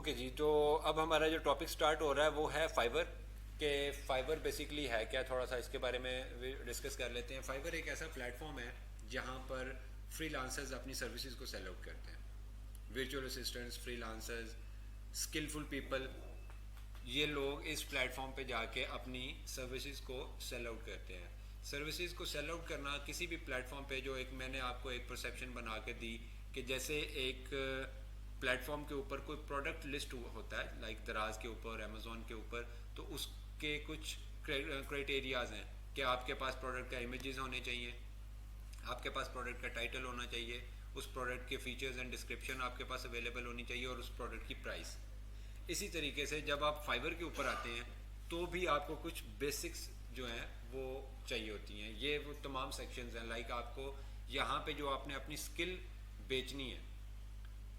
Okay जी, तो अब हमारा जो टॉपिक स्टार्ट हो रहा है वो है फाइवर। के फाइवर बेसिकली है क्या, थोड़ा सा इसके बारे में डिस्कस कर लेते हैं। फाइवर एक ऐसा प्लेटफॉर्म है जहाँ पर फ्रीलांसर्स अपनी सर्विसेज को सेल आउट करते हैं। Virtual assistants, freelancers, skilful people, ये लोग इस प्लेटफॉर्म पे जाके अपनी सर्विसेज को सेल आउट करते हैं। सर्विसेज को सेल आउट करना किसी भी प्लेटफॉर्म पे, जो एक मैंने आपको एक परसेप्शन बना के दी कि जैसे एक प्लेटफॉर्म के ऊपर कोई प्रोडक्ट लिस्ट होता है, लाइक दराज के ऊपर, अमेजोन के ऊपर, तो उसके कुछ क्राइटेरियाज हैं कि आपके पास प्रोडक्ट का इमेजेस होने चाहिए, आपके पास प्रोडक्ट का टाइटल होना चाहिए, उस प्रोडक्ट के फीचर्स एंड डिस्क्रिप्शन आपके पास अवेलेबल होनी चाहिए, और उस प्रोडक्ट की प्राइस। इसी तरीके से जब आप फाइवर के ऊपर आते हैं तो भी आपको कुछ बेसिक्स जो हैं वो चाहिए होती हैं। ये वो तमाम सेक्शंस हैं, लाइक आपको यहाँ पे जो आपने अपनी स्किल बेचनी है,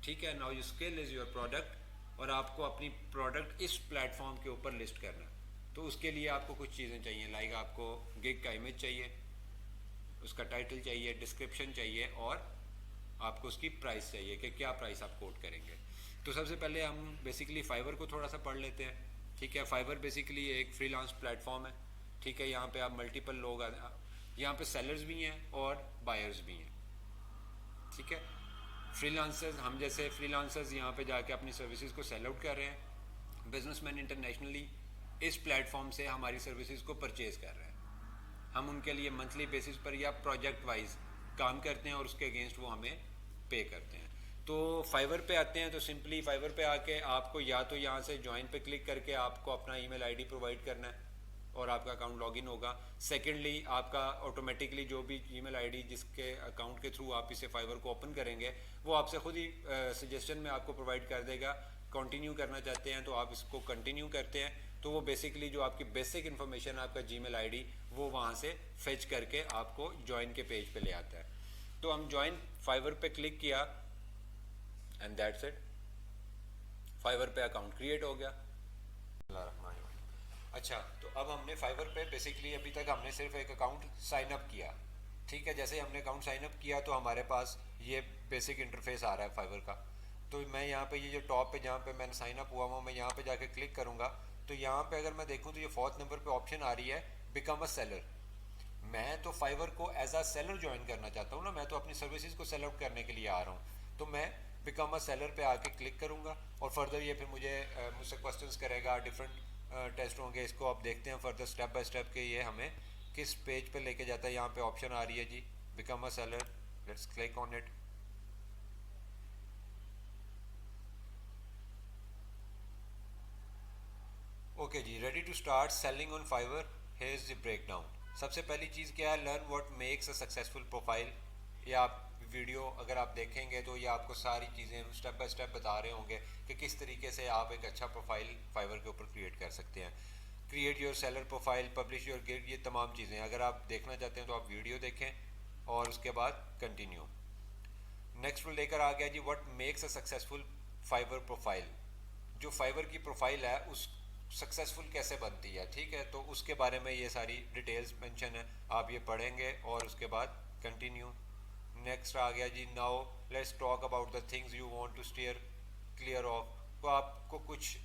ठीक है, now your skill is your product, और आपको अपनी प्रोडक्ट इस प्लेटफॉर्म के ऊपर लिस्ट करना है। तो उसके लिए आपको कुछ चीज़ें चाहिए, लाइक आपको गिग का इमेज चाहिए, उसका टाइटल चाहिए, डिस्क्रिप्शन चाहिए, और आपको उसकी प्राइस चाहिए कि क्या प्राइस आप कोट करेंगे। तो सबसे पहले हम बेसिकली फाइवर को थोड़ा सा पढ़ लेते हैं। ठीक है, फाइवर बेसिकली एक फ्रीलांस प्लेटफॉर्म है। ठीक है, यहाँ पे आप मल्टीपल लोग, यहाँ पे सेलर्स भी हैं और बायर्स भी हैं। ठीक है, फ्रीलांसर्स, हम जैसे फ्रीलांसर्स यहाँ पे जाके अपनी सर्विसेज को सेल आउट कर रहे हैं। बिजनेसमैन इंटरनेशनली इस प्लेटफॉर्म से हमारी सर्विसेज को परचेज कर रहे हैं। हम उनके लिए मंथली बेसिस पर या प्रोजेक्ट वाइज काम करते हैं और उसके अगेंस्ट वो हमें पे करते हैं। तो फाइवर पे आते हैं, तो सिंपली फाइवर पे आके आपको या तो यहाँ से ज्वाइन पे क्लिक करके आपको अपना ईमेल आईडी प्रोवाइड करना है और आपका अकाउंट लॉगिन होगा। सेकेंडली, आपका ऑटोमेटिकली जो भी ईमेल आईडी जिसके अकाउंट के थ्रू आप इसे फाइवर को ओपन करेंगे, वो आपसे खुद ही सजेशन में आपको प्रोवाइड कर देगा। कंटिन्यू करना चाहते हैं तो आप इसको कंटिन्यू करते हैं, तो वो बेसिकली जो आपकी बेसिक इन्फॉर्मेशन, आपका जीमेल आईडी, वो वहाँ से फेच करके आपको ज्वाइन के पेज पे ले आता है। तो हम ज्वाइन फाइवर पे क्लिक किया एंड दैट्स इट, फाइवर पे अकाउंट क्रिएट हो गया। अच्छा, तो अब हमने फाइवर पे बेसिकली अभी तक हमने सिर्फ एक अकाउंट साइन अप किया। ठीक है, जैसे ही हमने अकाउंट साइन अप किया तो हमारे पास ये बेसिक इंटरफेस आ रहा है फाइवर का। तो मैं यहाँ पे ये जो टॉप पे जहाँ पे मैंने साइन अप हुआ हूँ, मैं यहाँ पे जाके क्लिक करूँगा तो यहाँ पे अगर मैं देखूँ तो ये 4th नंबर पे ऑप्शन आ रही है, बिकम अ सेलर। मैं तो फाइवर को एज अ सेलर ज्वाइन करना चाहता हूँ ना, मैं तो अपनी सर्विसेज को सेल आउट करने के लिए आ रहा हूँ। तो मैं बिकम अ सेलर पे आके क्लिक करूँगा और फर्दर ये फिर मुझसे क्वेश्चंस करेगा, डिफरेंट टेस्ट होंगे। इसको आप देखते हैं फर्दर स्टेप बाय स्टेप के ये हमें किस पेज पे लेके जाता है। यहाँ पे ऑप्शन आ रही है जी, become a seller, let's click on it. Okay जी, ready to start selling on Fiverr, here is the breakdown. सबसे पहली चीज़ क्या है, learn what makes a successful profile. ये आप वीडियो अगर आप देखेंगे तो ये आपको सारी चीज़ें स्टेप बाय स्टेप बता रहे होंगे कि किस तरीके से आप एक अच्छा प्रोफाइल फाइवर के ऊपर क्रिएट कर सकते हैं। Create your seller profile, publish your gig, ये तमाम चीज़ें अगर आप देखना चाहते हैं तो आप वीडियो देखें और उसके बाद कंटिन्यू। नेक्स्ट वो लेकर आ गया जी, what makes a successful Fiverr profile. जो फाइवर की प्रोफाइल है उस सक्सेसफुल कैसे बनती है, ठीक है, तो उसके बारे में ये सारी डिटेल्स मेंशन है, आप ये पढ़ेंगे और उसके बाद कंटिन्यू। नेक्स्ट आ गया जी, now let's talk about the things you want to steer clear of. तो आपको कुछ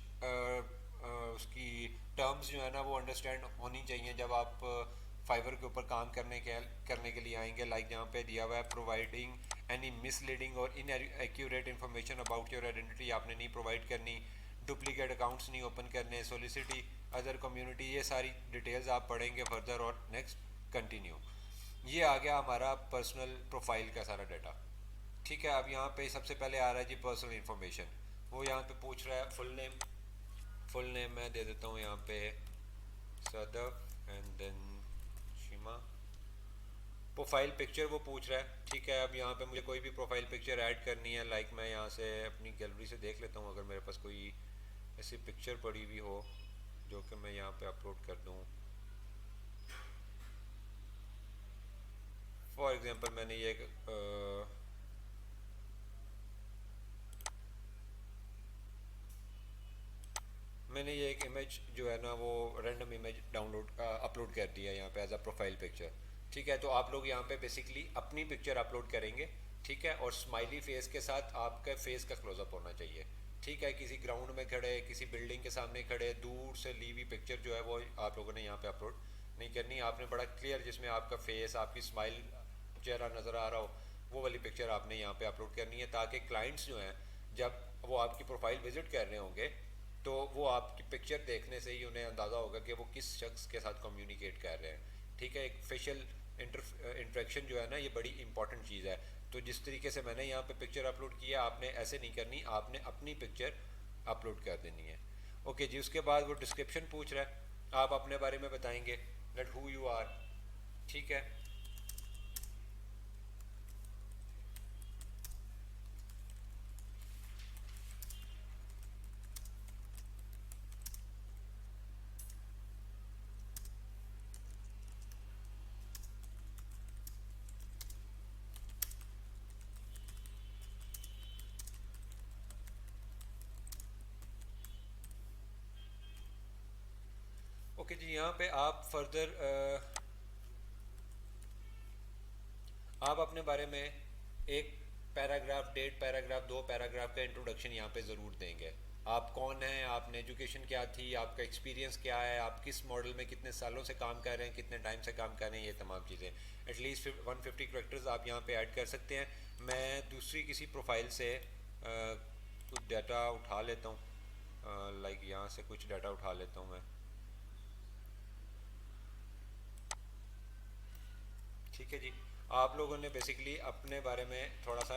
उसकी टर्म्स जो है ना वो अंडरस्टैंड होनी चाहिए जब आप फाइवर के ऊपर काम करने के लिए आएंगे। लाइक जहाँ पे दिया हुआ है, प्रोवाइडिंग एनी मिसलीडिंग और inaccurate information about your identity आपने नहीं प्रोवाइड करनी, डुप्लीकेट अकाउंट्स नहीं ओपन करने, सोलिसिटी अदर कम्युनिटी, ये सारी डिटेल्स आप पढ़ेंगे फर्दर। और नेक्स्ट कंटिन्यू। ये आ गया हमारा पर्सनल प्रोफाइल का सारा डाटा। ठीक है, अब यहाँ पे सबसे पहले आ रहा है जी पर्सनल इन्फॉर्मेशन। वो यहाँ पे पूछ रहा है फुल नेम। फुल नेम मैं दे देता हूँ यहाँ पे Sadaf and then शिमा। Profile picture वो पूछ रहा है, ठीक है। अब यहाँ पे मुझे कोई भी प्रोफाइल पिक्चर ऐड करनी है, लाइक मैं यहाँ से अपनी गैलरी से देख लेता हूँ अगर मेरे पास कोई ऐसी पिक्चर पड़ी हुई हो जो कि मैं यहाँ पे अपलोड कर दूँ। फॉर एग्जांपल मैंने ये एक इमेज जो है ना वो रैंडम इमेज अपलोड कर दिया यहाँ पे एज अ प्रोफाइल पिक्चर। ठीक है, तो आप लोग यहाँ पे बेसिकली अपनी पिक्चर अपलोड करेंगे, ठीक है, और स्माइली फेस के साथ आपका फेस का क्लोजअप होना चाहिए। ठीक है, किसी ग्राउंड में खड़े, किसी बिल्डिंग के सामने खड़े, दूर से ली हुई पिक्चर जो है वो आप लोगों ने यहाँ पे अपलोड नहीं करनी। आपने बड़ा क्लियर, जिसमें आपका फेस, आपकी स्माइल, चेहरा नज़र आ रहा हो, वो वाली पिक्चर आपने यहाँ पे अपलोड करनी है, ताकि क्लाइंट्स जो हैं जब वो आपकी प्रोफाइल विजिट कर रहे होंगे तो वो आपकी पिक्चर देखने से ही उन्हें अंदाज़ा होगा कि वो किस शख्स के साथ कम्युनिकेट कर रहे हैं। ठीक है, एक फेशियल इंट्रैक्शन जो है ना, ये बड़ी इंपॉर्टेंट चीज़ है। तो जिस तरीके से मैंने यहाँ पे पिक्चर अपलोड किया, आपने ऐसे नहीं करनी, आपने अपनी पिक्चर अपलोड कर देनी है। ओके जी, उसके बाद वो डिस्क्रिप्शन पूछ रहा है, आप अपने बारे में बताएंगे, दैट हु यू आर। ठीक है, ओके जी, यहाँ पे आप फर्दर आप अपने बारे में एक पैराग्राफ, डेढ़ पैराग्राफ, दो पैराग्राफ का इंट्रोडक्शन यहाँ पे ज़रूर देंगे। आप कौन हैं, आपने एजुकेशन क्या थी, आपका एक्सपीरियंस क्या है, आप किस मॉडल में कितने सालों से काम कर रहे हैं, कितने टाइम से काम कर रहे हैं, ये तमाम चीज़ें। एटलीस्ट 150 करेक्टर्स आप यहाँ पे ऐड कर सकते हैं। मैं दूसरी किसी प्रोफाइल से कुछ डाटा उठा लेता हूँ, लाइक यहाँ से कुछ डाटा उठा लेता हूँ मैं। ठीक है जी, आप लोगों ने बेसिकली अपने बारे में थोड़ा सा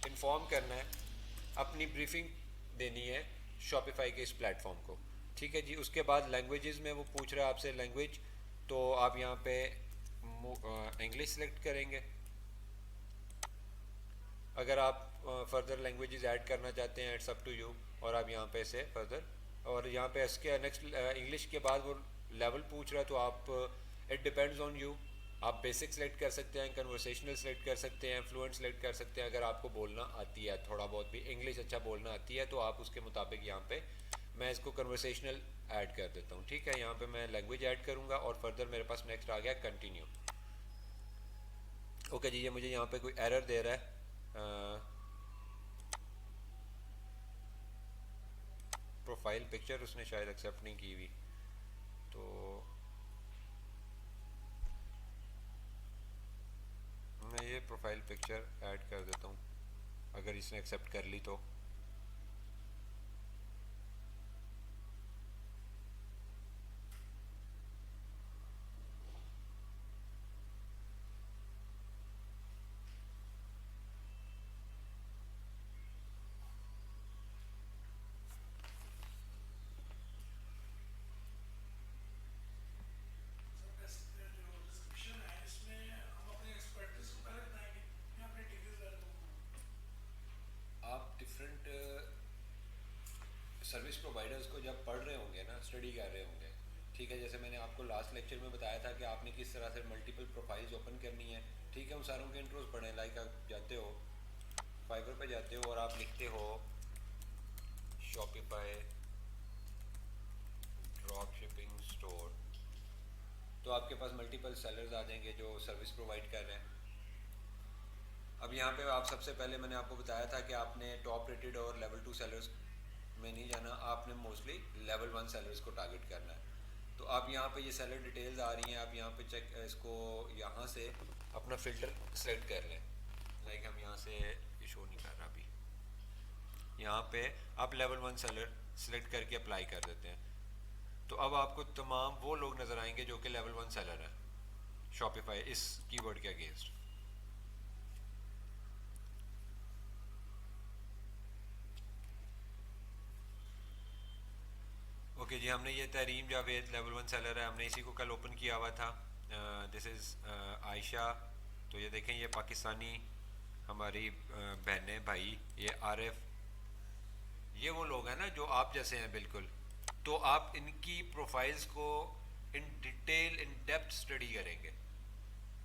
इन्फॉर्म करना है, अपनी ब्रीफिंग देनी है शॉपिफाई के इस प्लेटफॉर्म को। ठीक है जी, उसके बाद लैंग्वेजेस में वो पूछ रहा है आपसे लैंग्वेज, तो आप यहाँ पे इंग्लिश सेलेक्ट करेंगे। अगर आप फर्दर लैंग्वेजेस ऐड करना चाहते हैं, इट्स अप टू यू, और आप यहाँ पे से फर्दर, और यहाँ पे इसके नेक्स्ट इंग्लिश के बाद वो लेवल पूछ रहा है, तो आप इट डिपेंड्स ऑन यू। आप बेसिक सेलेक्ट कर सकते हैं, कन्वर्सेशनल सेलेक्ट कर सकते हैं, फ्लुएंट सेलेक्ट कर सकते हैं। अगर आपको बोलना आती है, थोड़ा बहुत भी इंग्लिश अच्छा बोलना आती है, तो आप उसके मुताबिक यहाँ पे, मैं इसको कन्वर्सेशनल ऐड कर देता हूँ। ठीक है, यहाँ पे मैं लैंग्वेज ऐड करूँगा और फर्दर मेरे पास नेक्स्ट आ गया कंटिन्यू। ओके जी, ये मुझे यहाँ पे कोई एरर दे रहा है, प्रोफाइल पिक्चर उसने शायद एक्सेप्ट नहीं की हुई, तो मैं ये प्रोफाइल पिक्चर ऐड कर देता हूँ, अगर इसने एक्सेप्ट कर ली तो। आप डिफरेंट सर्विस प्रोवाइडर्स को जब पढ़ रहे होंगे ना, स्टडी कर रहे होंगे, ठीक है, जैसे मैंने आपको लास्ट लेक्चर में बताया था कि आपने किस तरह से मल्टीपल प्रोफाइल्स ओपन करनी है। ठीक है, उन सारों के इंट्रोज पढ़ें। लाइक आप जाते हो फाइवर पे जाते हो और आप लिखते हो शॉपिफाई ड्रॉप शिपिंग स्टोर, तो आपके पास मल्टीपल सेलर्स आ जाएंगे जो सर्विस प्रोवाइड कर रहे हैं। अब यहाँ पे आप सबसे पहले मैंने आपको बताया था कि आपने टॉप रेटेड और लेवल 2 सेलर्स में नहीं जाना, आपने मोस्टली लेवल 1 सेलर्स को टारगेट करना है। तो आप यहाँ पे ये सेलर डिटेल्स आ रही हैं, आप यहाँ पे चेक इसको यहाँ से अपना फ़िल्टर सेलेक्ट कर लें। लाइक हम यहाँ से, ये शो नहीं कर रहा अभी, यहाँ पे आप लेवल 1 सेलर सेलेक्ट करके अप्लाई कर देते हैं, तो अब आपको तमाम वो लोग नज़र आएंगे जो कि लेवल 1 सेलर हैं शॉपिफाई इस कीवर्ड के अगेंस्ट। ओके जी, हमने ये तहरीम जावेद लेवल 1 सेलर है, हमने इसी को कल ओपन किया हुआ था। दिस इज़ आयशा, तो ये देखें, ये पाकिस्तानी हमारी बहनें भाई, ये आरिफ, ये वो लोग हैं ना जो आप जैसे हैं बिल्कुल। तो आप इनकी प्रोफाइल्स को in detail, in depth study करेंगे।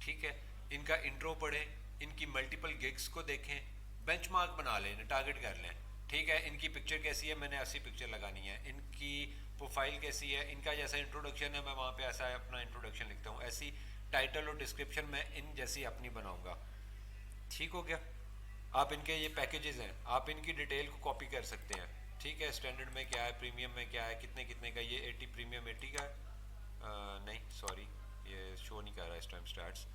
ठीक है, इनका इंट्रो पढ़ें, इनकी मल्टीपल गिग्स को देखें, बेंचमार्क बना लें, टारगेट कर लें। ठीक है, इनकी पिक्चर कैसी है, मैंने ऐसी पिक्चर लगानी है, इनकी प्रोफाइल कैसी है, इनका जैसा इंट्रोडक्शन है मैं वहाँ पे ऐसा अपना इंट्रोडक्शन लिखता हूँ, ऐसी टाइटल और डिस्क्रिप्शन मैं इन जैसी अपनी बनाऊँगा। ठीक हो गया। आप इनके ये पैकेजेस हैं, आप इनकी डिटेल को कॉपी कर सकते हैं, ठीक है। स्टैंडर्ड में क्या है, प्रीमियम में क्या है, कितने कितने का, ये 80 प्रीमियम 80 का नहीं सॉरी, ये शो नहीं कर रहा इस टाइम स्टार्ट्स।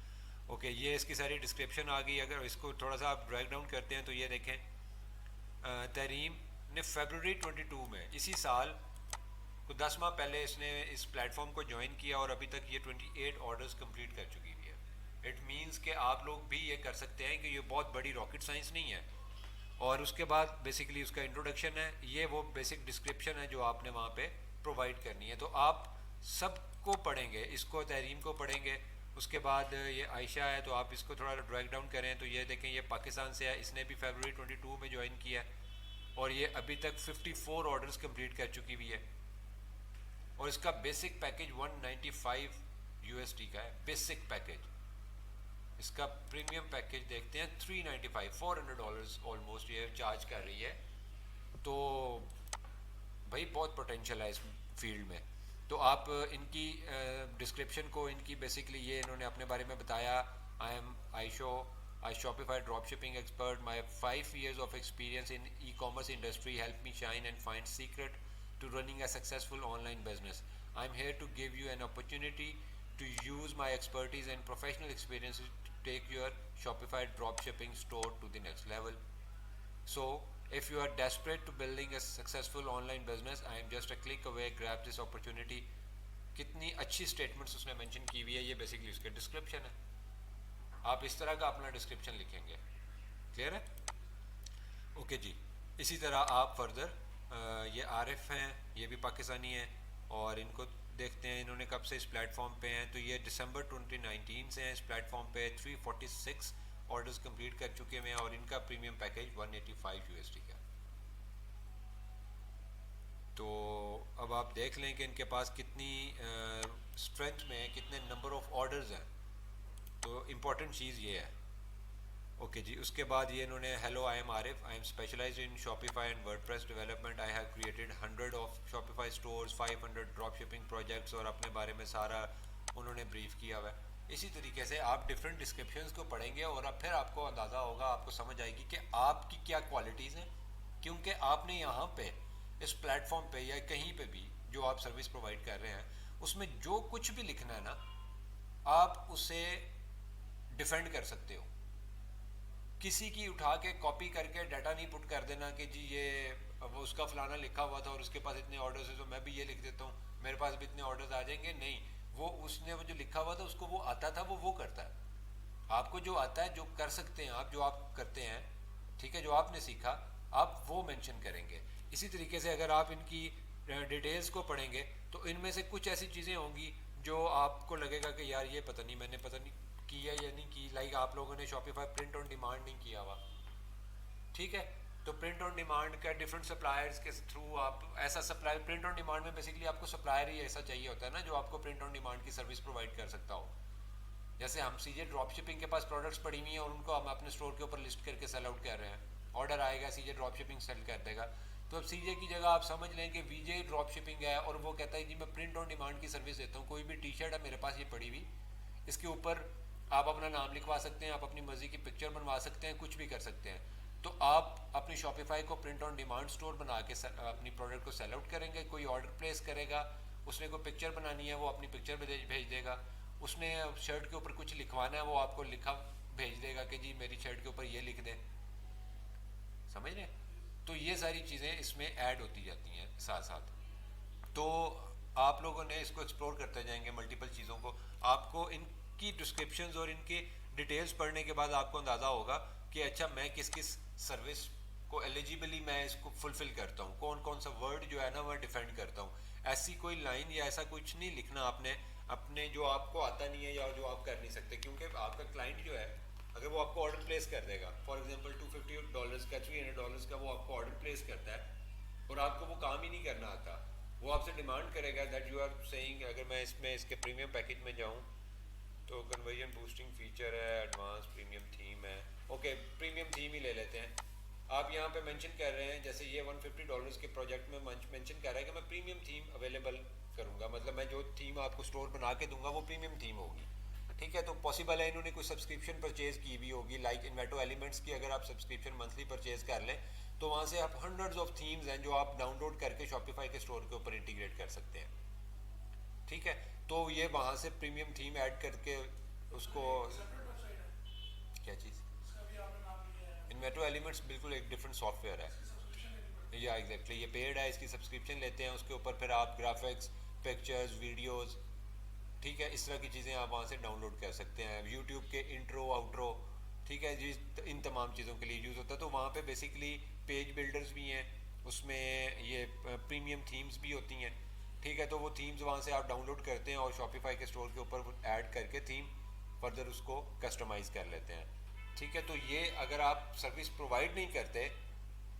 ओके, ये इसकी सारी डिस्क्रिप्शन आ गई। अगर इसको थोड़ा सा आप ब्रेक डाउन करते हैं तो ये देखें, तरीम ने फरवरी 22 में इसी साल को 10 माह पहले इसने इस प्लेटफॉर्म को ज्वाइन किया और अभी तक ये 28 ऑर्डर्स कंप्लीट कर चुकी हुई है। इट मींस कि आप लोग भी ये कर सकते हैं कि ये बहुत बड़ी रॉकेट साइंस नहीं है। और उसके बाद बेसिकली उसका इंट्रोडक्शन है, ये वो बेसिक डिस्क्रिप्शन है जो आपने वहाँ पे प्रोवाइड करनी है। तो आप सबको पढ़ेंगे, इसको तहरीम को पढ़ेंगे, उसके बाद ये आयशा है तो आप इसको थोड़ा ब्रेक डाउन करें तो ये देखें ये पाकिस्तान से है, इसने भी फरवरी 22 में ज्वाइन किया है और ये अभी तक 54 ऑर्डर्स कंप्लीट कर चुकी हुई है। और इसका बेसिक पैकेज 195 यूएसडी का है, बेसिक पैकेज। इसका प्रीमियम पैकेज देखते हैं 395, $400 ऑलमोस्ट ये चार्ज कर रही है। तो भाई बहुत पोटेंशियल है इस फील्ड में। तो आप इनकी डिस्क्रिप्शन को, इनकी बेसिकली ये इन्होंने अपने बारे में बताया, आई एम आयशो, I Shopify drop shipping expert, my 5 years of experience in e-commerce industry help me shine and find secret to running a successful online business. I'm here to give you an opportunity to use my expertise and professional experiences to take your Shopify dropshipping store to the next level. So, if you are desperate to building a successful online business, I am just a click away. Grab this opportunity. कितनी अच्छी statements उसने mention की हुई है, ये basically उसके description है। आप इस तरह का अपना डिस्क्रिप्शन लिखेंगे, क्लियर है? ओके जी। इसी तरह आप फर्दर ये आरिफ हैं, ये भी पाकिस्तानी हैं और इनको देखते हैं इन्होंने कब से इस प्लेटफॉर्म पे हैं। तो ये दिसंबर 2019 से हैं इस प्लेटफॉर्म पे, 346 ऑर्डर्स कंप्लीट कर चुके हैं और इनका प्रीमियम पैकेज 185 यूएसडी का। तो अब आप देख लें कि इनके पास कितनी स्ट्रेंथ में कितने नंबर ऑफ ऑर्डर्स हैं। तो इम्पॉर्टेंट चीज़ ये है। ओके जी। उसके बाद ये इन्होंने, hello I am Arif, I am specialised in Shopify and WordPress development, I have created 100 of Shopify stores, 500 drop shipping projects, और अपने बारे में सारा उन्होंने ब्रीफ किया हुआ है। इसी तरीके से आप डिफरेंट डिस्क्रिप्शंस को पढ़ेंगे और अब फिर आपको अंदाज़ा होगा, आपको समझ आएगी कि आपकी क्या क्वालिटीज़ हैं। क्योंकि आपने यहाँ पे इस प्लेटफॉर्म पे या कहीं पे भी जो आप सर्विस प्रोवाइड कर रहे हैं उसमें जो कुछ भी लिखना है ना, आप उसे डिफेंड कर सकते हो। किसी की उठा के कॉपी करके डाटा नहीं पुट कर देना कि जी ये वो उसका फलाना लिखा हुआ था और उसके पास इतने ऑर्डर्स है तो मैं भी ये लिख देता हूँ, मेरे पास भी इतने ऑर्डर्स आ जाएंगे। नहीं, वो उसने वो जो लिखा हुआ था उसको वो आता था, वो करता है। आपको जो आता है, जो कर सकते हैं आप, जो आप करते हैं, ठीक है, जो आपने सीखा, आप वो मेंशन करेंगे। इसी तरीके से अगर आप इनकी डिटेल्स को पढ़ेंगे तो इनमें से कुछ ऐसी चीज़ें होंगी जो आपको लगेगा कि यार ये पता नहीं, मैंने पता नहीं किया या नहीं की। लाइक आप लोगों ने शॉपिफाई प्रिंट ऑन डिमांड नहीं किया हुआ, ठीक है। तो प्रिंट ऑन डिमांड का डिफरेंट सप्लायर्स के थ्रू आप ऐसा सप्लाई, प्रिंट ऑन डिमांड में बेसिकली आपको सप्लायर ही ऐसा चाहिए होता है ना जो आपको प्रिंट ऑन डिमांड की सर्विस प्रोवाइड कर सकता हो। जैसे हम सीजे ड्रॉप शिपिंग के पास प्रोडक्ट्स पड़ी हुई हैं और उनको हम अपने स्टोर के ऊपर लिस्ट करके सेल आउट कर रहे हैं, ऑर्डर आएगा, सीजे ड्रॉप शिपिंग सेल कर देगा। तो अब सीजे की जगह आप समझ लें कि वीजे ड्रॉप शिपिंग है और वो कहता है जी मैं प्रिंट ऑन डिमांड की सर्विस देता हूँ। कोई भी टी शर्ट है मेरे पास ये पड़ी हुई, इसके ऊपर आप अपना नाम लिखवा सकते हैं, आप अपनी मर्जी की पिक्चर बनवा सकते हैं, कुछ भी कर सकते हैं। तो आप अपनी शॉपिफाई को प्रिंट ऑन डिमांड स्टोर बना के अपनी प्रोडक्ट को सेल आउट करेंगे। कोई ऑर्डर प्लेस करेगा, उसने कोई पिक्चर बनानी है, वो अपनी पिक्चर भेज देगा। उसने शर्ट के ऊपर कुछ लिखवाना है, वो आपको लिखा भेज देगा कि जी मेरी शर्ट के ऊपर ये लिख दें। समझ रहे? तो ये सारी चीज़ें इसमें ऐड होती जाती हैं साथ साथ। तो आप लोगों ने इसको एक्सप्लोर करते जाएंगे मल्टीपल चीज़ों को। आपको इनकी डिस्क्रिप्शंस और इनकी डिटेल्स पढ़ने के बाद आपको अंदाज़ा होगा कि अच्छा मैं किस किस सर्विस को एलिजिबली मैं इसको फुलफ़िल करता हूँ, कौन कौन सा वर्ड जो है ना मैं डिफेंड करता हूँ। ऐसी कोई लाइन या ऐसा कुछ नहीं लिखना आपने अपने जो आपको आता नहीं है या जो आप कर नहीं सकते। क्योंकि आपका क्लाइंट जो है, अगर वो आपको ऑर्डर प्लेस कर देगा, फॉर एग्जांपल $250 का, $300 का वो आपको ऑर्डर प्लेस करता है और आपको वो काम ही नहीं करना आता, वो आपसे डिमांड करेगा दैट यू आर सेइंग, अगर मैं इसमें इसके प्रीमियम पैकेज में जाऊँ तो कन्वर्जन बूस्टिंग फीचर है, एडवांस प्रीमियम थीम है। ओके, प्रीमियम थीम ही ले लेते हैं। आप यहाँ पे मेंशन कर रहे हैं, जैसे ये $150 के प्रोजेक्ट में मेंशन कर रहा है कि मैं प्रीमियम थीम अवेलेबल करूँगा, मतलब मैं जो थीम आपको स्टोर बना के दूंगा वो प्रीमियम थीम होगी। ठीक है, तो पॉसिबल है इन्होंने कोई सब्सक्रिप्शन परचेज की भी होगी, लाइक इन्वेटो एलिमेंट्स की अगर आप सब्सक्रिप्शन मंथली परचेज कर लें तो वहाँ से आप हंड्रेड्स ऑफ थीम्स हैं जो आप डाउनलोड करके शॉपिफाई के स्टोर के ऊपर इंटीग्रेट कर सकते हैं। ठीक है, तो ये वहाँ से प्रीमियम थीम ऐड करके उसको, क्या चीज़, इन्वेटो एलिमेंट्स बिल्कुल एक डिफरेंट सॉफ्टवेयर है। या एग्जैक्टली ये पेड है, इसकी सब्सक्रिप्शन लेते हैं, उसके ऊपर फिर आप ग्राफिक्स, पिक्चर्स, वीडियोस, ठीक है, इस तरह की चीज़ें आप वहाँ से डाउनलोड कर सकते हैं। यूट्यूब के इंट्रो आउट्रो, ठीक है जी, इन तमाम चीज़ों के लिए यूज़ होता है। तो वहाँ पे बेसिकली पेज बिल्डर्स भी हैं, उसमें ये प्रीमियम थीम्स भी होती हैं। ठीक है, तो वो थीम्स वहाँ से आप डाउनलोड करते हैं और शॉपिफाई के स्टोर के ऊपर ऐड करके थीम फर्दर उसको कस्टमाइज़ कर लेते हैं। ठीक है, तो ये अगर आप सर्विस प्रोवाइड नहीं करते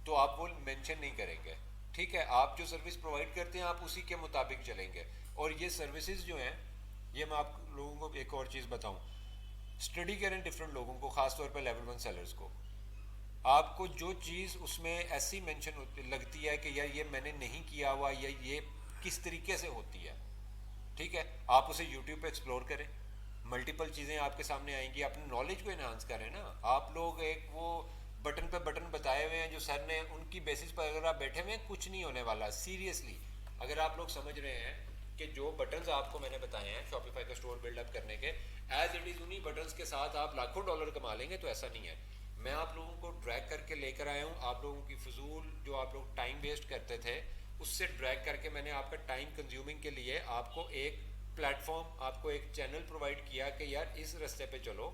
तो आप वो मेंशन नहीं करेंगे। ठीक है, आप जो सर्विस प्रोवाइड करते हैं आप उसी के मुताबिक चलेंगे। और ये सर्विसेज जो हैं, ये मैं आप लोगों को एक और चीज़ बताऊं, स्टडी करें डिफरेंट लोगों को, ख़ासतौर पर लेवल 1 सेलर्स को। आपको जो चीज़ उसमें ऐसी मेंशन लगती है कि यार ये मैंने नहीं किया हुआ या ये किस तरीके से होती है, ठीक है, आप उसे यूट्यूब पे एक्सप्लोर करें, मल्टीपल चीज़ें आपके सामने आएंगी, अपनी नॉलेज को इन्हांस करें ना। आप लोग एक वो बटन पे बटन बताए हुए हैं जो सर ने, उनकी बेसिस पर अगर आप बैठे हुए हैं कुछ नहीं होने वाला सीरियसली। अगर आप लोग समझ रहे हैं कि जो बटन्स आपको मैंने बताए हैं शॉपिफाई का स्टोर बिल्डअप करने के, एज इट इज़ उन्हीं बटन्स के साथ आप लाखों डॉलर कमा लेंगे, तो ऐसा नहीं है। मैं आप लोगों को ड्रैग करके लेकर आया हूँ, आप लोगों की फजूल जो आप लोग टाइम वेस्ट करते थे उससे ड्रैग करके मैंने आपका टाइम कंज्यूमिंग के लिए आपको एक प्लेटफॉर्म, आपको एक चैनल प्रोवाइड किया कि यार इस रास्ते पे चलो।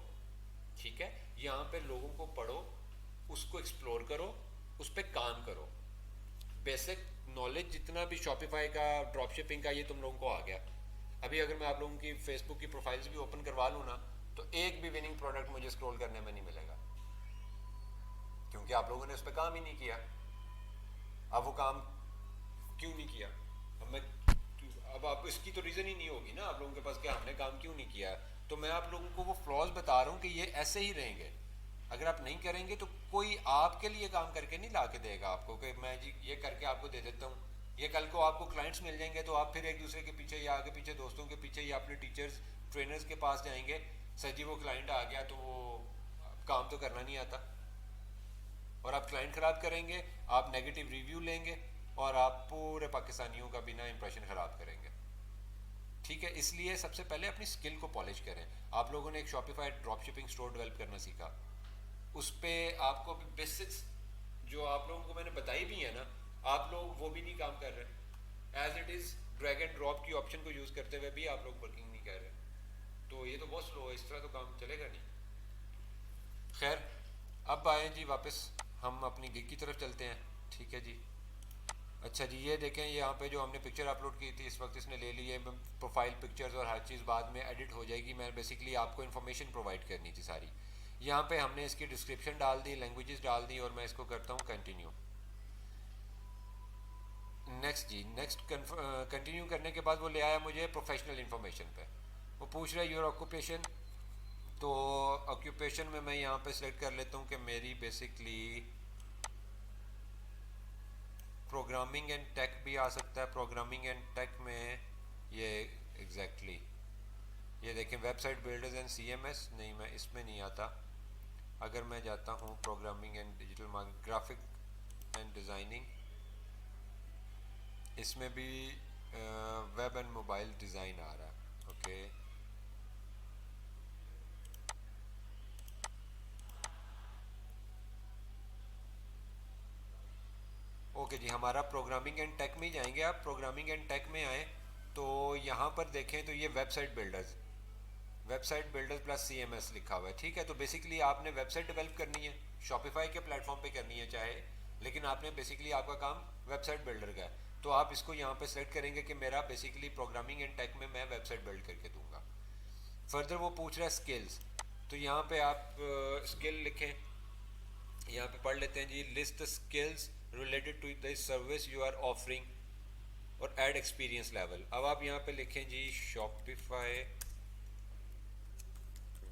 ठीक है, यहाँ पे लोगों को पढ़ो, उसको एक्सप्लोर करो, उस पर काम करो। बेसिक नॉलेज जितना भी शॉपिफाई का, ड्रॉप शिपिंग का, ये तुम लोगों को आ गया। अभी अगर मैं आप लोगों की फेसबुक की प्रोफाइल्स भी ओपन करवा लूँ ना, तो एक भी विनिंग प्रोडक्ट मुझे स्क्रॉल करने में नहीं मिलेगा, क्योंकि आप लोगों ने उस पर काम ही नहीं किया। अब वो काम क्यों नहीं किया, अब मैं, अब आप इसकी तो रीज़न ही नहीं होगी ना आप लोगों के पास कि हमने काम क्यों नहीं किया। तो मैं आप लोगों को वो फ्लॉज बता रहा हूँ कि ये ऐसे ही रहेंगे। अगर आप नहीं करेंगे तो कोई आपके लिए काम करके नहीं ला के देगा आपको कि मैं जी ये करके आपको दे देता हूँ। ये कल को आपको क्लाइंट्स मिल जाएंगे तो आप फिर एक दूसरे के पीछे या आगे पीछे दोस्तों के पीछे या अपने टीचर्स ट्रेनर्स के पास जाएंगे, सर जी वो क्लाइंट आ गया तो वो काम तो करना नहीं आता। और आप क्लाइंट ख़राब करेंगे, आप नेगेटिव रिव्यू लेंगे और आप पूरे पाकिस्तानियों का बिना इंप्रेशन ख़राब करेंगे। ठीक है, इसलिए सबसे पहले अपनी स्किल को पॉलिश करें। आप लोगों ने एक Shopify drop shipping store develop करना सीखा, उस पर आपको बेसिक्स जो आप लोगों को मैंने बताई भी है ना, आप लोग वो भी नहीं काम कर रहे। As it is drag and drop की ऑप्शन को यूज़ करते हुए भी आप लोग वर्किंग नहीं कर रहे, तो ये तो बहुत स्लो है, इस तरह तो काम चलेगा नहीं। खैर, अब आए जी वापस हम अपनी गिग की तरफ चलते हैं। ठीक है जी, अच्छा जी, ये देखें यहाँ पे जो हमने पिक्चर अपलोड की थी इस वक्त इसने ले ली है। प्रोफाइल पिक्चर्स और हर चीज़ बाद में एडिट हो जाएगी, मैं बेसिकली आपको इन्फॉर्मेशन प्रोवाइड करनी थी सारी। यहाँ पे हमने इसकी डिस्क्रिप्शन डाल दी, लैंग्वेजेस डाल दी, और मैं इसको करता हूँ कंटिन्यू। नेक्स्ट जी, नेक्स्ट कंटिन्यू करने के बाद वो ले आया मुझे प्रोफेशनल इन्फॉर्मेशन पे। वो पूछ रहा है योर ऑक्यूपेशन, तो ऑक्यूपेशन में मैं यहाँ पे सेलेक्ट कर लेता हूँ कि मेरी बेसिकली प्रोग्रामिंग एंड टेक भी आ सकता है। प्रोग्रामिंग एंड टेक में ये एग्जैक्टली ये देखें, वेबसाइट बिल्डर्स एंड सीएमएस, नहीं मैं इसमें नहीं आता। अगर मैं जाता हूँ programming and digital marketing, graphic and designing, इसमें भी वेब एंड मोबाइल डिज़ाइन आ रहा है। ओके, ओके जी, हमारा प्रोग्रामिंग एंड टेक में ही जाएंगे। आप प्रोग्रामिंग एंड टेक में आए तो यहाँ पर देखें तो ये website builders, website builders plus CMS लिखा हुआ है। ठीक है, तो बेसिकली आपने वेबसाइट डेवलप करनी है, शॉपिफाई के प्लेटफॉर्म पे करनी है चाहे, लेकिन आपने बेसिकली आपका काम वेबसाइट बिल्डर का है। तो आप इसको यहाँ पे सेलेक्ट करेंगे कि मेरा बेसिकली प्रोग्रामिंग एंड टेक में मैं वेबसाइट बिल्ड करके दूंगा। फर्दर वो पूछ रहा है स्किल्स, तो यहाँ पे आप स्किल लिखें। यहाँ पे पढ़ लेते हैं जी, list the skills related to the service you are offering और एड एक्सपीरियंस लेवल। अब आप यहाँ पे लिखें जी शॉपिफाई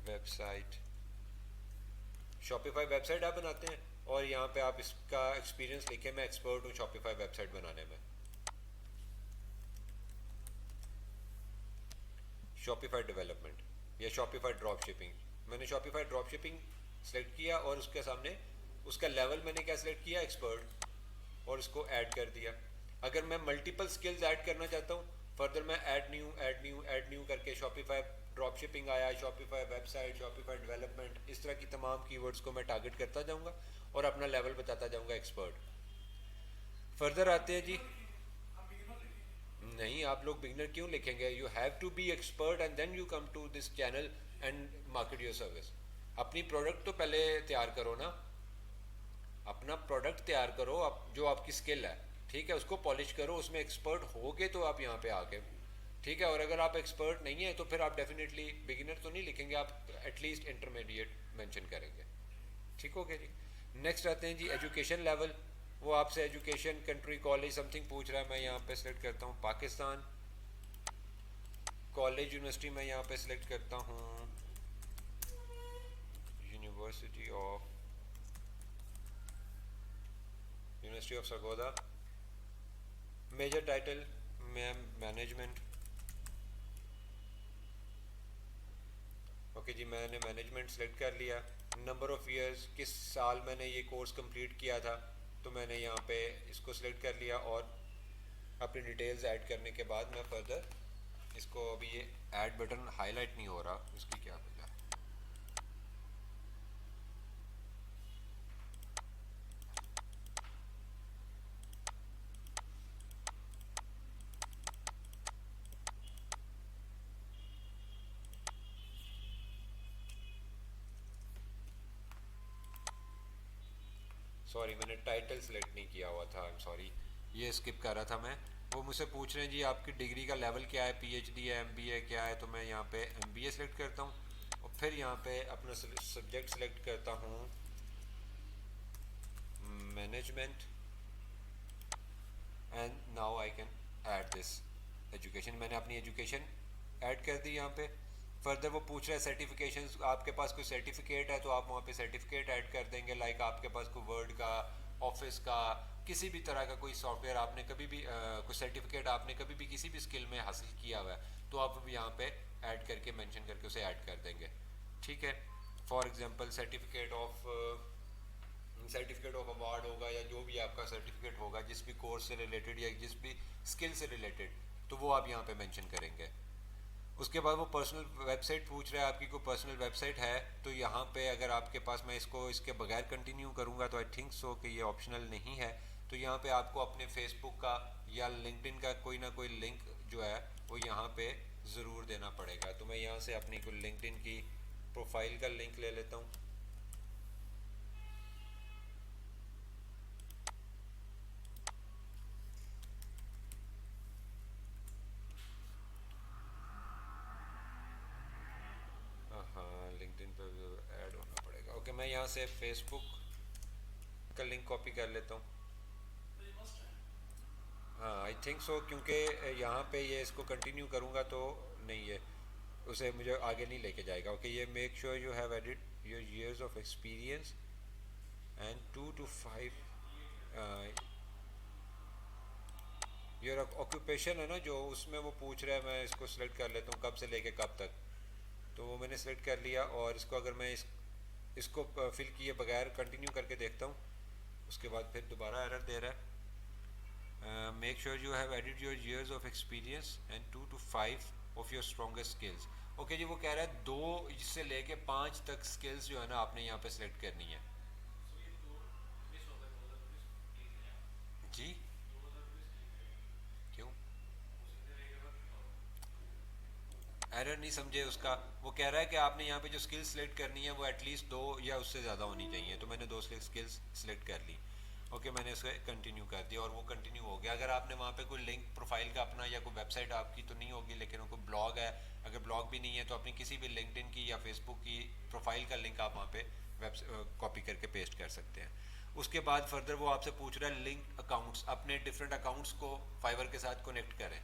वेबसाइट, शॉपिफाई वेबसाइट आप बनाते हैं और यहाँ पे आप इसका एक्सपीरियंस लिखें, मैं एक्सपर्ट हूँ शॉपिफाई वेबसाइट बनाने में। शॉपिफाई डेवलपमेंट, या शॉपिफाई ड्रॉप शिपिंग। मैंने शॉपिफाई ड्रॉप शिपिंग सेलेक्ट किया और उसके सामने उसका लेवल मैंने क्या सेलेक्ट किया, एक्सपर्ट, और इसको ऐड कर दिया। अगर मैं मल्टीपल स्किल्स ऐड करना चाहता हूँ, फर्दर मैं add new add new add new करके शॉपिफाई ड्रॉप शिपिंग आया, शॉपिफाई वेबसाइट, शॉपिफाई डेवलपमेंट, इस तरह की तमाम कीवर्ड्स को मैं टारगेट करता जाऊँगा और अपना लेवल बताता जाऊँगा एक्सपर्ट। फर्दर आते हैं जी। नहीं, आप लोग बिगनर क्यों लिखेंगे? You have to be expert and then you come to this channel and market your service. अपनी प्रोडक्ट तो पहले तैयार करो ना, अपना प्रोडक्ट तैयार करो, जो आपकी स्किल है, ठीक है, उसको पॉलिश करो, उसमें एक्सपर्ट होगे तो आप यहाँ पे आके, ठीक है। और अगर आप एक्सपर्ट नहीं है तो फिर आप डेफिनेटली बिगिनर तो नहीं लिखेंगे, आप एटलीस्ट इंटरमीडिएट मेंशन करेंगे। ठीक हो गया जी। नेक्स्ट आते हैं जी एजुकेशन लेवल। वो आपसे एजुकेशन, कंट्री, कॉलेज, समथिंग पूछ रहा है। मैं यहाँ पे सिलेक्ट करता हूँ पाकिस्तान। कॉलेज, यूनिवर्सिटी मैं यहाँ पे सिलेक्ट करता हूँ university of Sargodha. Major title मैं मैनेजमेंट। ओके जी, मैंने मैनेजमेंट सेलेक्ट कर लिया। नंबर ऑफ़ इयर्स, किस साल मैंने ये कोर्स कंप्लीट किया था, तो मैंने यहाँ पे इसको सिलेक्ट कर लिया। और अपनी डिटेल्स ऐड करने के बाद मैं फर्दर इसको, अभी ये ऐड बटन हाईलाइट नहीं हो रहा, उसकी क्या वजह है? सॉरी, मैंने टाइटल सेलेक्ट नहीं किया हुआ था, आई एम सॉरी, ये स्किप कर रहा था मैं। वो मुझसे पूछ रहे हैं जी आपकी डिग्री का लेवल क्या है, पीएचडी है, एमबीए क्या है, तो मैं यहाँ पे एमबीए सेलेक्ट करता हूँ और फिर यहाँ पे अपना सब्जेक्ट सेलेक्ट करता हूँ management and now I can add this education. मैंने अपनी एजुकेशन ऐड कर दी यहाँ पे। फर्दर वो पूछ रहा है सर्टिफिकेशन, आपके पास कोई सर्टिफिकेट है तो आप वहाँ पे सर्टिफिकेट ऐड कर देंगे। लाइक आपके पास कोई वर्ड का, ऑफिस का, किसी भी तरह का कोई सॉफ्टवेयर आपने कभी भी कोई सर्टिफिकेट आपने कभी भी किसी भी स्किल में हासिल किया हुआ है तो आप यहाँ पे ऐड करके मेंशन करके उसे ऐड कर देंगे। ठीक है। For example certificate of award होगा या जो भी आपका सर्टिफिकेट होगा जिस भी कोर्स से रिलेटेड या जिस भी स्किल से रिलेटेड, तो वो आप यहाँ पे मेंशन करेंगे। उसके बाद वो पर्सनल वेबसाइट पूछ रहा है, आपकी कोई पर्सनल वेबसाइट है तो यहाँ पे अगर आपके पास, मैं इसको इसके बगैर कंटिन्यू करूँगा तो आई थिंक सो कि ये ऑप्शनल नहीं है, तो यहाँ पे आपको अपने फेसबुक का या लिंक्डइन का कोई ना कोई लिंक जो है वो यहाँ पे ज़रूर देना पड़ेगा। तो मैं यहाँ से अपनी कोई लिंक्डइन की प्रोफाइल का लिंक ले लेता हूँ। हाँ, लिंक्डइन पे ऐड होना पड़ेगा। ओके, मैं यहाँ से फेसबुक का लिंक कॉपी कर लेता हूँ। हाँ, आई थिंक सो, क्योंकि यहाँ पे ये इसको कंटिन्यू करूँगा तो नहीं, ये उसे मुझे आगे नहीं लेके जाएगा। ओके, ये make sure you have added your years of experience and 2 to 5 your occupation है ना जो, उसमें वो पूछ रहा है, मैं इसको सिलेक्ट कर लेता हूँ कब से लेके कब तक, तो वो मैंने सेलेक्ट कर लिया। और इसको अगर मैं इसको फिल किए बगैर कंटिन्यू करके देखता हूँ, उसके बाद फिर दोबारा एरर दे रहा है। Make sure you have added your years of experience and 2 to 5 of your strongest skills. Okay जी, वो कह रहा है 2 से लेके 5 तक स्किल्स जो है ना आपने यहाँ पे सिलेक्ट करनी है जी। क्यों एरर नहीं समझे उसका? वो कह रहा है कि आपने यहाँ पे जो स्किल्स सिलेक्ट करनी है वो एटलीस्ट 2 या उससे ज़्यादा होनी चाहिए, तो मैंने 2 स्किल्स सिलेक्ट कर ली। ओके, मैंने उसे कंटिन्यू कर दिया और वो कंटिन्यू हो गया। अगर आपने वहाँ पे कोई लिंक प्रोफाइल का अपना या कोई वेबसाइट आपकी तो नहीं होगी, लेकिन वो कोई ब्लॉग है, अगर ब्लॉग भी नहीं है तो अपनी किसी भी लिंक्डइन की या फेसबुक की प्रोफाइल का लिंक आप वहाँ पे कॉपी करके पेस्ट कर सकते हैं। उसके बाद फर्दर वो आपसे पूछ रहा है लिंक अकाउंट्स, अपने डिफरेंट अकाउंट्स को फाइवर के साथ कनेक्ट करें।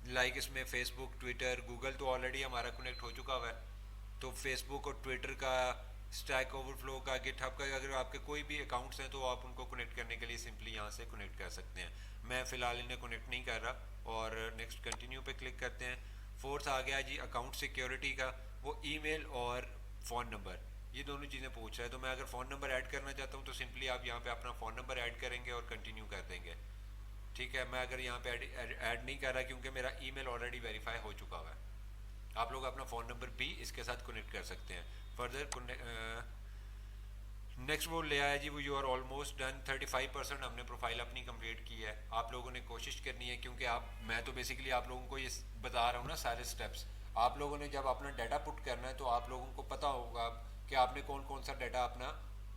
लाइक इसमें फेसबुक, ट्विटर, गूगल तो ऑलरेडी हमारा कनेक्ट हो चुका हुआ है, तो फेसबुक और ट्विटर का, स्टैक ओवरफ्लो का, गिटहब का, अगर आपके कोई भी अकाउंट्स हैं तो आप उनको कनेक्ट करने के लिए सिंपली यहाँ से कनेक्ट कर सकते हैं। मैं फ़िलहाल इन्हें कनेक्ट नहीं कर रहा और नेक्स्ट कंटिन्यू पे क्लिक करते हैं। फोर्थ आ गया जी अकाउंट सिक्योरिटी का। वो ईमेल और फ़ोन नंबर, ये दोनों चीज़ें पूछ रहा है। तो मैं अगर फ़ोन नंबर ऐड करना चाहता हूँ तो सिंपली आप यहाँ पे अपना फ़ोन नंबर ऐड करेंगे और कंटिन्यू कर देंगे। ठीक है, मैं अगर यहाँ पे ऐड नहीं कर रहा क्योंकि मेरा ईमेल ऑलरेडी वेरीफाई हो चुका हुआ है। आप लोग अपना फ़ोन नंबर भी इसके साथ कनेक्ट कर सकते हैं। फर्दर नेक्स्ट वो ले आया जी, वो यू आर ऑलमोस्ट डन। 35% हमने प्रोफाइल अपनी कंप्लीट की है। आप लोगों ने कोशिश करनी है, क्योंकि मैं तो बेसिकली आप लोगों को ये बता रहा हूँ ना सारे स्टेप्स। आप लोगों ने जब अपना डाटा पुट करना है तो आप लोगों को पता होगा कि आपने कौन कौन सा डाटा अपना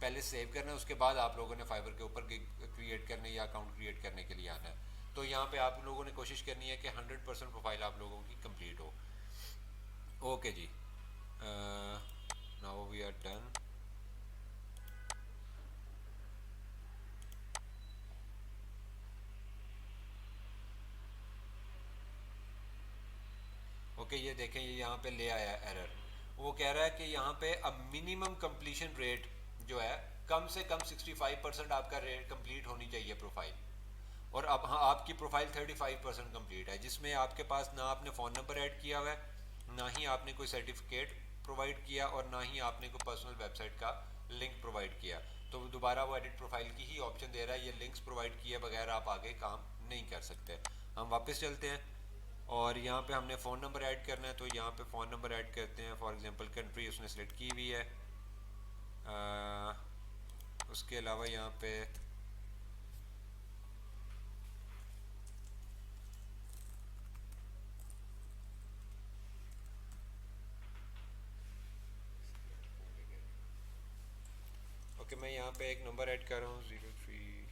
पहले सेव करना है, उसके बाद आप लोगों ने फाइबर के ऊपर क्रिएट करने या अकाउंट क्रिएट करने के लिए आना है। तो यहाँ पे आप लोगों ने कोशिश करनी है कि 100% प्रोफाइल आप लोगों की कंप्लीट हो। ओके जी, now we are done. Okay, ये देखें, ये यहाँ पे ले आया एरर। वो कह रहा है कि यहाँ पे अब मिनिमम कंप्लीशन रेट जो है, कम से कम 65% आपका रेट कंप्लीट होनी चाहिए प्रोफाइल। और अब हाँ, आपकी प्रोफाइल 35% कंप्लीट है, जिसमें आपके पास ना आपने फ़ोन नंबर ऐड किया हुआ है, ना ही आपने कोई सर्टिफिकेट प्रोवाइड किया, और ना ही आपने कोई पर्सनल वेबसाइट का लिंक प्रोवाइड किया। तो दोबारा वो एडिट प्रोफाइल की ही ऑप्शन दे रहा है, ये लिंक्स प्रोवाइड किए बगैर आप आगे काम नहीं कर सकते। हम वापस चलते हैं और यहाँ पे हमने फ़ोन नंबर ऐड करना है, तो यहाँ पे फ़ोन नंबर ऐड करते हैं। फॉर एग्जांपल कंट्री उसने सेलेक्ट की हुई है। उसके अलावा यहाँ पे ओके, मैं यहाँ पे एक नंबर ऐड कर रहा हूँ, 030160।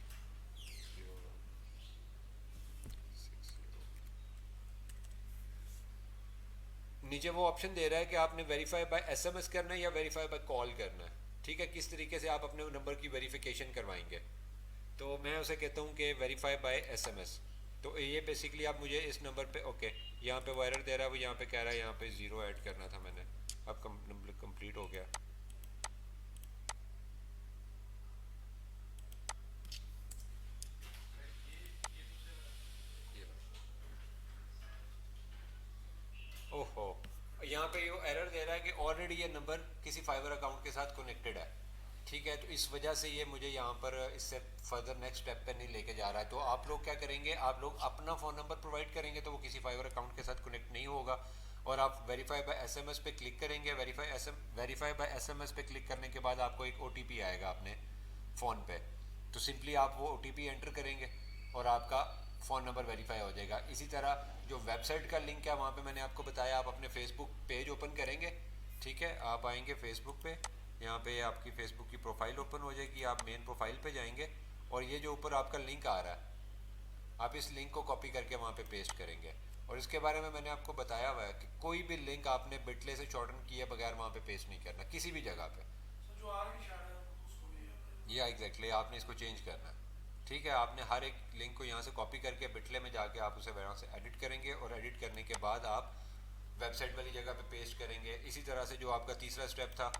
नीचे वो ऑप्शन दे रहा है कि आपने वेरीफाई बाय एसएमएस करना है या वेरीफाई बाय कॉल करना है। ठीक है, किस तरीके से आप अपने नंबर की वेरिफिकेशन करवाएंगे। तो मैं उसे कहता हूँ कि वेरीफाई बाय एसएमएस। तो ये बेसिकली आप मुझे इस नंबर पे, ओके, यहाँ पे वो एरर दे रहा है, वो यहाँ पे कह रहा है यहाँ पे 0 ऐड करना था मैंने। अब नंबर कंप्लीट हो गया। ओहो, यहाँ पे ये एरर दे रहा है कि ऑलरेडी ये नंबर किसी फाइबर अकाउंट के साथ कनेक्टेड है। ठीक है, तो इस वजह से ये मुझे यहाँ पर इससे फर्दर नेक्स्ट स्टेप पे नहीं लेके जा रहा है। तो आप लोग क्या करेंगे, आप लोग अपना फ़ोन नंबर प्रोवाइड करेंगे तो वो किसी फाइबर अकाउंट के साथ कनेक्ट नहीं होगा। और आप वेरीफाई बाय एसएमएस पे क्लिक करेंगे। वेरीफाई बाय एसएमएस पे क्लिक करने के बाद आपको एक ओटीपी आएगा अपने फ़ोन पे। तो सिंपली आप वो ओटीपी एंटर करेंगे और आपका फ़ोन नंबर वेरीफाई हो जाएगा। इसी तरह जो वेबसाइट का लिंक है, वहाँ पे मैंने आपको बताया, आप अपने फेसबुक पेज ओपन करेंगे। ठीक है, आप आएंगे फेसबुक पे, यहाँ पे आपकी फेसबुक की प्रोफाइल ओपन हो जाएगी। आप मेन प्रोफाइल पे जाएंगे और ये जो ऊपर आपका लिंक आ रहा है, आप इस लिंक को कॉपी करके वहाँ पे पेस्ट करेंगे। और इसके बारे में मैंने आपको बताया हुआ है कि कोई भी लिंक आपने बिटले से शॉर्टन किए बगैर वहाँ पे पेस्ट नहीं करना किसी भी जगह पे। या एग्जैक्टली, आपने इसको चेंज करना है। ठीक है, आपने हर एक लिंक को यहाँ से कॉपी करके बिटले में जाके आप उसे वहाँ से एडिट करेंगे, और एडिट करने के बाद आप वेबसाइट वाली जगह पे पेस्ट करेंगे। इसी तरह से जो आपका तीसरा स्टेप था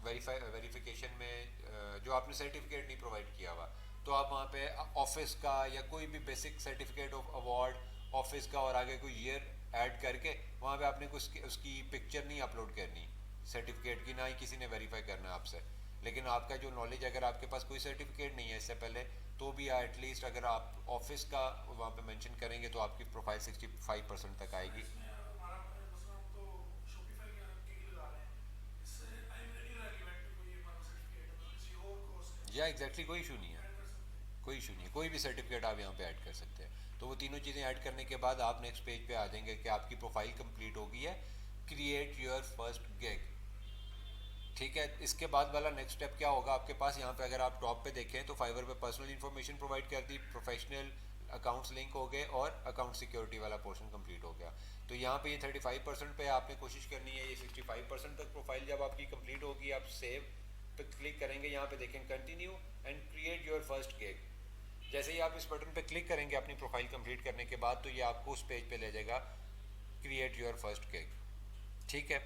वेरिफिकेशन में, जो आपने सर्टिफिकेट नहीं प्रोवाइड किया हुआ, तो आप वहाँ पे ऑफिस का या कोई भी basic certificate of award office का और आगे कोई ईयर ऐड करके वहाँ पे आपने कुछ उसकी पिक्चर नहीं अपलोड करनी सर्टिफिकेट की, ना ही किसी ने वेरीफाई करना आपसे। लेकिन आपका जो नॉलेज, अगर आपके पास कोई सर्टिफिकेट नहीं है इससे पहले, तो भी एटलीस्ट अगर आप ऑफिस का वहाँ पे मेंशन करेंगे तो आपकी प्रोफाइल 65% तक आएगी। या एग्जैक्टली, कोई इशू नहीं है, कोई इशू नहीं है, कोई भी सर्टिफिकेट आप यहाँ पे ऐड कर सकते हैं। तो वो तीनों चीज़ें ऐड करने के बाद आप नेक्स्ट पेज पे आ जाएंगे कि आपकी प्रोफाइल कंप्लीट हो गई है, क्रिएट योर फर्स्ट गिग। ठीक है, इसके बाद वाला नेक्स्ट स्टेप क्या होगा आपके पास, यहाँ पे अगर आप टॉप पे देखें तो फाइवर पे पर्सनल इन्फॉर्मेशन प्रोवाइड कर दी, प्रोफेशनल अकाउंट्स लिंक हो गए और अकाउंट सिक्योरिटी वाला पोर्शन कंप्लीट हो गया। तो यहाँ पे ये 35% पे आपने कोशिश करनी है, ये 65% तक प्रोफाइल जब आपकी कंप्लीट होगी, आप सेव पे क्लिक करेंगे। यहाँ पे देखें continue and create your first gig. जैसे ही आप इस बटन पे क्लिक करेंगे अपनी प्रोफाइल कंप्लीट करने के बाद, तो ये आपको उस पेज पे ले जाएगा, क्रिएट योर फर्स्ट गिग। ठीक है,